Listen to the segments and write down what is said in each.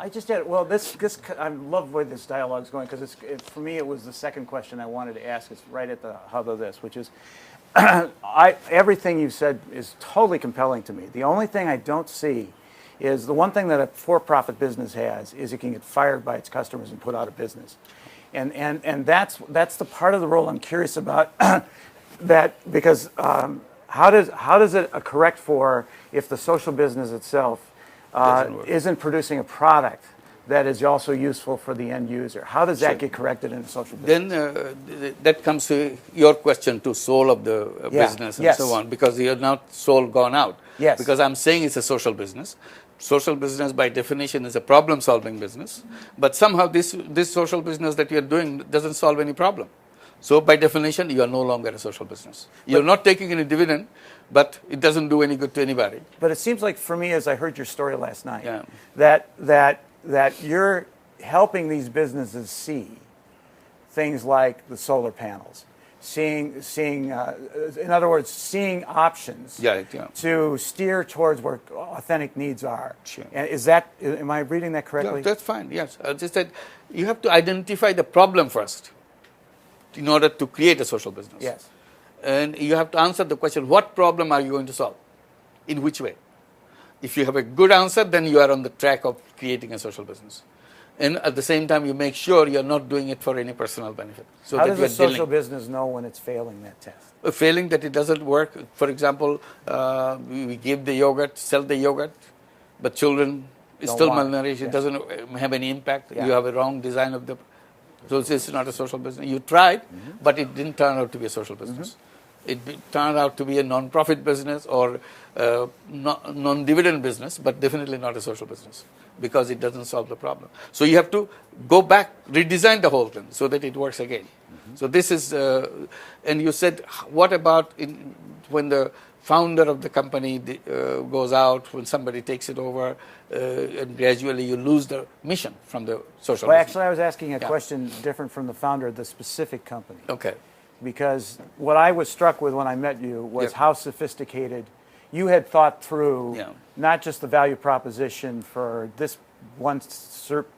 I just had, well, I love the way this dialogue is going because for me it was the second question I wanted to ask. It's right at the hub of this, which is, everything you said is totally compelling to me. The only thing I don't see is the one thing that a for-profit business has is it can get fired by its customers and put out of business. And that's the part of the role I'm curious about, that because how does it correct for if the social business itself isn't producing a product that is also useful for the end user? How does that get corrected in a social business? Then that comes to your question to soul of the business and so on, because you're not soul gone out. Yes. Because I'm saying it's a social business. Social business by definition is a problem-solving business, but somehow this social business that you're doing doesn't solve any problem. So by definition, you are no longer a social business. You're not taking any dividend, but it doesn't do any good to anybody. But it seems like for me, as I heard your story last night, Yeah. that you're helping these businesses see things like the solar panels, seeing in other words, seeing options to steer towards where authentic needs are. Sure. And am I reading that correctly? No, that's fine, yes. I just said you have to identify the problem first in order to create a social business. Yes. And you have to answer the question, what problem are you going to solve? In which way? If you have a good answer, then you are on the track of creating a social business. And at the same time, you make sure you're not doing it for any personal benefit. So how that does a social business know when it's failing that test? Failing that it doesn't work. For example, we give the yogurt, sell the yogurt, but children still malnourished. It doesn't have any impact. You have a wrong design of the... So this is not a social business. You tried, but it didn't turn out to be a social business. It turned out to be a non-profit business or non-dividend business, but definitely not a social business because it doesn't solve the problem. So you have to go back, redesign the whole thing so that it works again. So this is, and you said, what about when the founder of the company goes out, when somebody takes it over, and gradually you lose the mission from the social business? Actually, I was asking a question different from the founder of the specific company. Okay. Because what I was struck with when I met you was how sophisticated you had thought through not just the value proposition for this one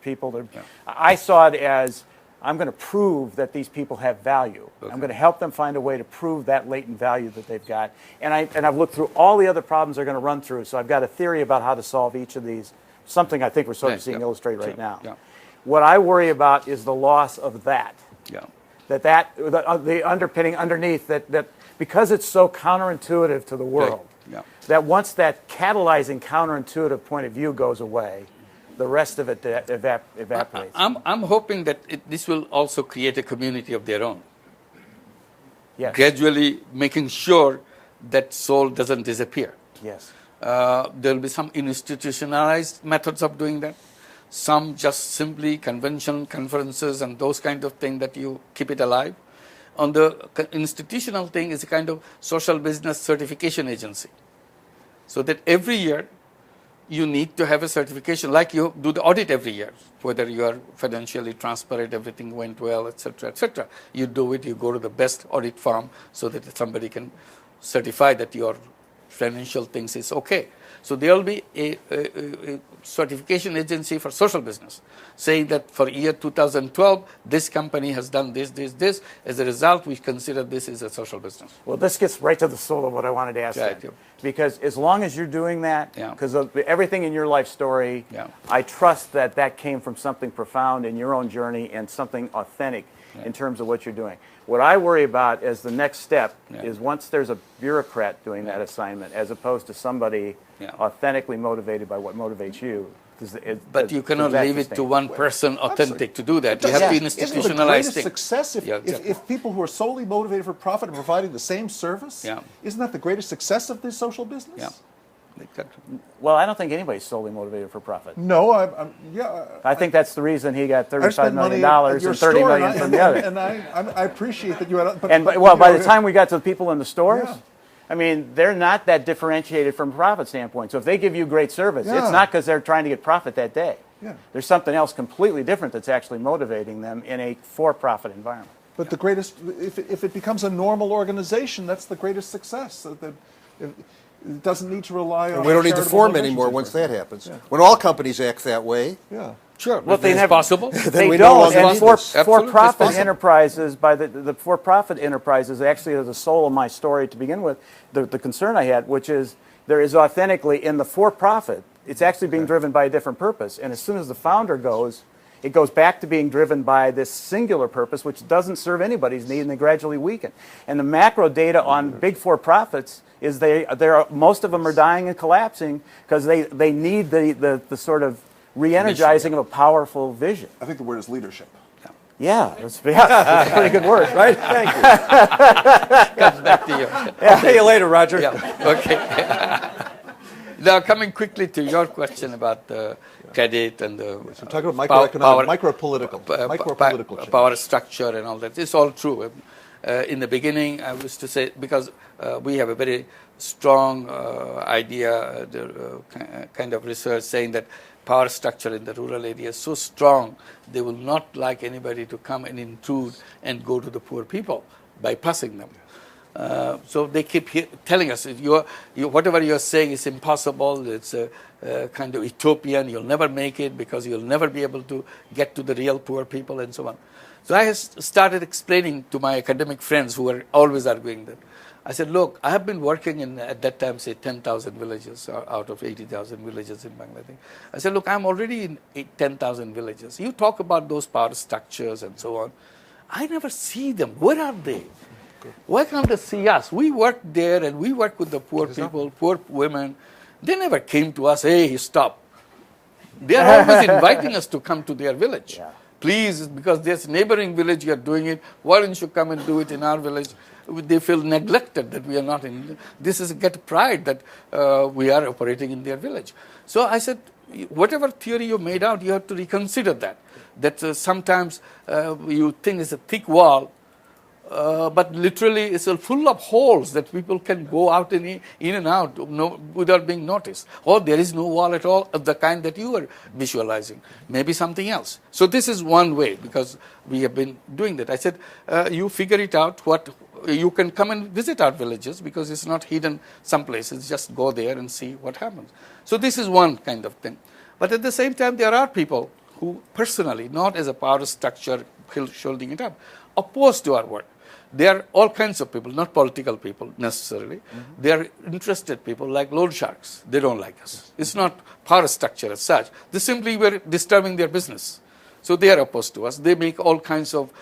people. I saw it as, I'm going to prove that these people have value. I'm going to help them find a way to prove that latent value that they've got. And I've looked through all the other problems they're going to run through, so I've got a theory about how to solve each of these, something I think we're sort of seeing illustrated right now. What I worry about is the loss of that. The underpinning underneath that because it's so counterintuitive to the world, that once that catalyzing counterintuitive point of view goes away, the rest of it evaporates. I'm hoping that this will also create a community of their own. Yes. Gradually making sure that soul doesn't disappear. Yes. There will be some institutionalized methods of doing that. Some just simply convention, conferences, and those kind of things that you keep it alive. On the institutional thing is a kind of social business certification agency. So that every year you need to have a certification, like you do the audit every year, whether you are financially transparent, everything went well, etc., etc. You do it, you go to the best audit firm so that somebody can certify that your financial things is okay. So there will be a certification agency for social business saying that for year 2012, this company has done this. As a result, we consider this is a social business. Well, this gets right to the soul of what I wanted to ask you. Because as long as you're doing that, because of everything in your life story, I trust that came from something profound in your own journey and something authentic in terms of what you're doing. What I worry about as the next step is once there's a bureaucrat doing that assignment as opposed to somebody authentically motivated by what motivates you. But you cannot leave it to one person authentic to do that. You have to institutionalize things. Success if people who are solely motivated for profit are providing the same service? Isn't that the greatest success of this social business? Well, I don't think anybody's solely motivated for profit. No, I think that's the reason he got $35 million and $30 million from the other. And I appreciate that you had. By the time we got to the people in the stores, I mean, they're not that differentiated from a profit standpoint. So if they give you great service, it's not because they're trying to get profit that day. There's something else completely different that's actually motivating them in a for-profit environment. But the greatest, if it becomes a normal organization, that's the greatest success. It doesn't need to rely on. And we don't need to charitable form donations anymore anymore. once that happens. Yeah. When all companies act that way, Yeah. Sure, Well, they it's never- possible. then we They no don't, longer and need this. Absolutely, for-profit it's possible. enterprises, by the for-profit enterprises, actually is the soul of my story to begin with, the concern I had, which is there is authentically in the for-profit, it's actually being driven by a different purpose. And as soon as the founder goes, it goes back to being driven by this singular purpose, which doesn't serve anybody's need, and they gradually weaken. And the macro data on big for-profits is most of them are dying and collapsing because they need the sort of re-energizing of a powerful vision. I think the word is leadership. Yeah, that's a pretty good word. Right? Thank you. Comes back to you. I'll see you later, Roger. Yeah. Okay. Now, coming quickly to your question about the credit and the So talking about microeconomic, micropolitical change. power structure and all that. It's all true. In the beginning, I was to say, because we have a very strong idea, kind of research saying that power structure in the rural area is so strong, they will not like anybody to come and intrude and go to the poor people, bypassing them. So they keep telling us, whatever you're saying is impossible, it's kind of utopian, you'll never make it because you'll never be able to get to the real poor people and so on. So I started explaining to my academic friends who were always arguing that. I said, look, I have been working in, at that time, say 10,000 villages out of 80,000 villages in Bangladesh. I said, look, I'm already in 10,000 villages. You talk about those power structures and so on. I never see them. Where are they? Why can't they see us? We work there and we work with the poor people, poor women. They never came to us, hey, stop. They are always inviting us to come to their village. Yeah. Please, because there's neighboring village, you are doing it. Why don't you come and do it in our village? They feel neglected that we are not in. This is get pride that we are operating in their village. So I said, whatever theory you made out, you have to reconsider that. That sometimes you think it's a thick wall, but literally it's full of holes that people can go out in and out without being noticed. Or there is no wall at all of the kind that you are visualizing. Maybe something else. So this is one way, because we have been doing that. I said, you figure it out. You can come and visit our villages because it's not hidden some places. Just go there and see what happens. So this is one kind of thing. But at the same time, there are people who personally, not as a power structure holding it up, opposed to our work. There are all kinds of people, not political people necessarily. They are interested people like loan sharks. They don't like us. It's not power structure as such. They simply were disturbing their business. So they are opposed to us. They make all kinds of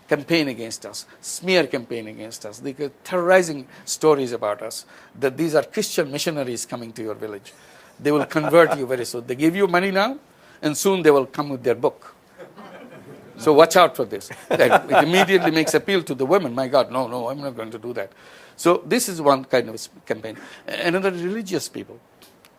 campaign against us, smear campaign against us. They get terrorizing stories about us, that these are Christian missionaries coming to your village. They will convert you very soon. They give you money now, and soon they will come with their book. So watch out for this. It immediately makes appeal to the women. My God, no, I'm not going to do that. So this is one kind of campaign. Another, religious people.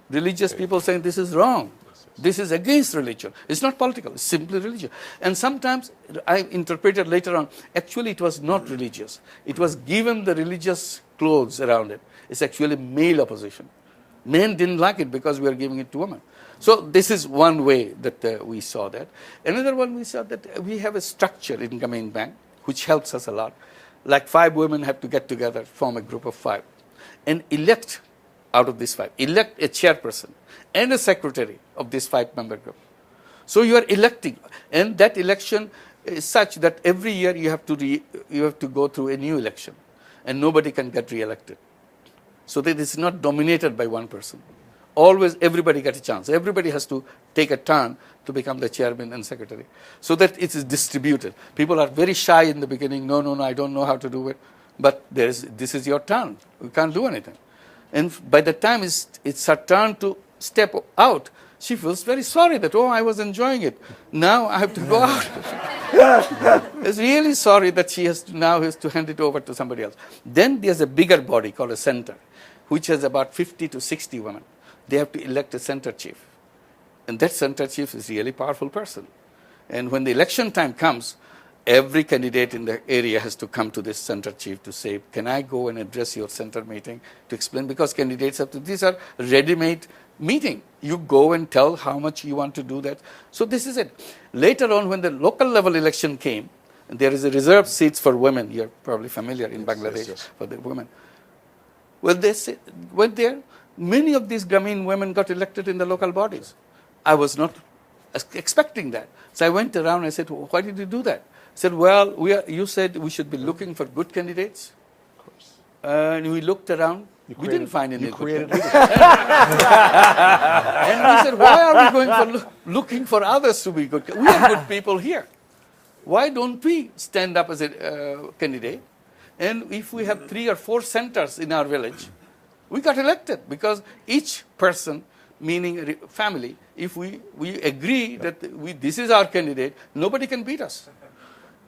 Religious people saying this is wrong. This is against religion. It's not political. It's simply religion. And sometimes I interpreted later on, actually it was not religious. It was given the religious clothes around it. It's actually male opposition. Men didn't like it because we are giving it to women. So this is one way that we saw that. Another one, we saw that we have a structure in Grameen Bank which helps us a lot. Like 5 women have to get together, form a group of 5, and elect out of these 5, elect a chairperson and a secretary of this 5-member group. So you are electing, and that election is such that every year you have to go through a new election, and nobody can get re-elected. So that it's not dominated by one person. Always everybody gets a chance. Everybody has to take a turn to become the chairman and secretary, so that it is distributed. People are very shy in the beginning. No, I don't know how to do it. But this is your turn. We can't do anything. And by the time it's her turn to step out, she feels very sorry that, I was enjoying it. Now I have to go out. Is really sorry that she has to hand it over to somebody else. Then there's a bigger body called a center, which has about 50 to 60 women. They have to elect a center chief. And that center chief is a really powerful person. And when the election time comes, every candidate in the area has to come to this center chief to say, can I go and address your center meeting to explain? Because candidates have to, these are ready-made meeting. You go and tell how much you want to do that. So this is it. Later on, when the local level election came, there is a reserved seats for women. You're probably familiar in Bangladesh for the women. Well, went there. Many of these Grameen women got elected in the local bodies. I was not expecting that. So I went around and I said, why did you do that? I said, well, you said we should be looking for good candidates. Of course. And we looked around. We didn't find any You good created candidates. And we said, why are we going for looking for others to be good? We are good people here. Why don't we stand up as a candidate? And if we have 3 or 4 centers in our village, we got elected because each person, meaning family, if we agree that this is our candidate, nobody can beat us.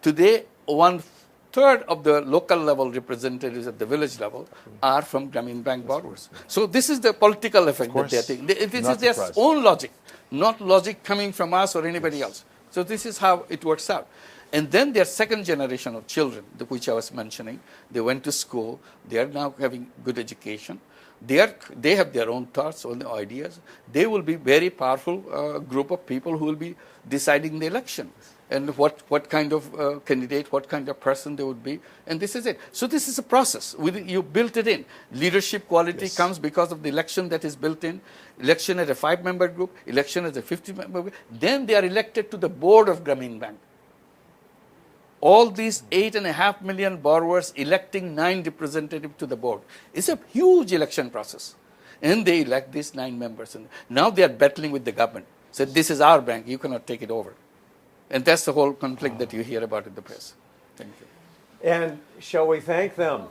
Today, 1/3 of the local level representatives at the village level are from Grameen Bank borrowers. So this is the political effect that they are taking. This is their own logic, not logic coming from us or anybody else. So this is how it works out. And then their second generation of children, which I was mentioning, they went to school, they are now having good education. They have their own thoughts, own ideas. They will be very powerful group of people who will be deciding the election and what kind of candidate, what kind of person they would be. And this is it. So this is a process. You built it in. Leadership quality comes because of the election that is built in. Election as a 5-member group, election as a 50-member group. Then they are elected to the board of Grameen Bank. All these 8.5 million borrowers electing 9 representatives to the board. It's a huge election process. And they elect these 9 members. And now they are battling with the government. Said, this is our bank, you cannot take it over. And that's the whole conflict that you hear about in the press. Thank you. And shall we thank them?